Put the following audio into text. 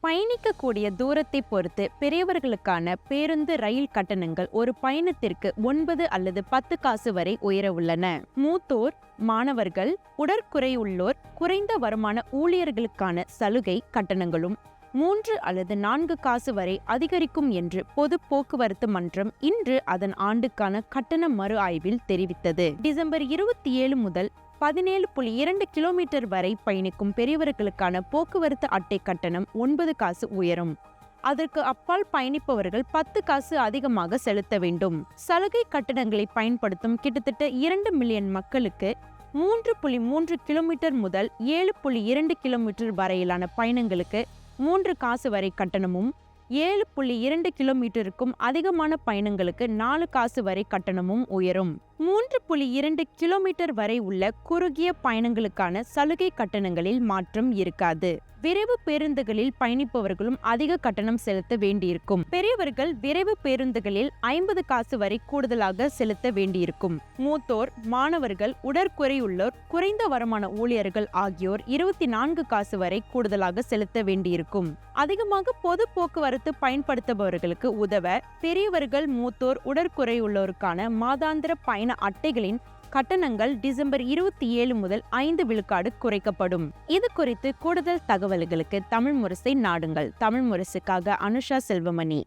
பயணிக்கக்கூடிய தூரத்தை பொறுத்து பெரியவர்களுக்கான பேருந்து ரயில் கட்டணங்கள் ஒரு பயணத்திற்கு 9 அல்லது 10 காசு வரை உயர உள்ளன. மூத்தோர், மாணவர்கள், உடற்குறையுள்ளோர், குறைந்த வருமான ஊழியர்களுக்கான சலுகை கட்டணங்களும் 3 அல்லது 4 காசு வரை அதிகரிக்கும் என்று பொது போக்குவரத்து மன்றம் இன்று அதன் ஆண்டுக்கான கட்டண மறு ஆய்வில் தெரிவித்தது. டிசம்பர் 27 முதல் 17.2 கிலோமீட்டர் வரை பயணிக்கும் பெரியவர்களுக்கான போக்குவரத்து அட்டை கட்டணம் 9 காசு உயரும். அதற்கு அப்பால் பயணிப்பவர்கள் 10 காசு அதிகமாக செலுத்த வேண்டும். சலுகை கட்டணங்களை பயன்படுத்தும் கிட்டத்தட்ட 2 மில்லியன் மக்களுக்கு 3.3 கிலோமீட்டர் முதல் 7.2 கிலோமீட்டர் வரையிலான பயணங்களுக்கு 3 காசு வரை கட்டணமும், 7.2 கிலோமீட்டருக்கும் அதிகமான பயணங்களுக்கு 4 காசு வரை கட்டணமும் உயரும். 3.2 கிலோமீட்டர் வரை உள்ள குறுகிய பயணங்களுக்கான சலுகை கட்டணங்களில் மாற்றம் இருக்காது. விரைவு பேருந்துகளில் பயணிப்பவர்களும் அதிக கட்டணம் செலுத்த வேண்டியிருக்கும். பெரியவர்கள் விரைவு பேருந்துகளில் 50 காசு வரை கூடுதலாக செலுத்த வேண்டியிருக்கும். மூத்தோர், மாணவர்கள், உடற்குறையுள்ளோர், குறைந்த வருமான ஊழியர்கள் ஆகியோர் 24 காசு வரை கூடுதலாக செலுத்த வேண்டியிருக்கும். அதிகமாக பொது போக்குவரத்து பயன்படுத்துபவர்களுக்கு உதவ பெரியவர்கள், மூத்தோர், உடற்குறையுள்ளோருக்கான மாதாந்திர பயண அட்டைகளின் கட்டணங்கள் டிசம்பர் 27 முதல் 5 விழுக்காடு குறைக்கப்படும். இது குறித்து கூடுதல் தகவல்களுக்கு தமிழ் முரசை நாடுங்கள். தமிழ் முரசுக்காக அனுஷா செல்வமணி.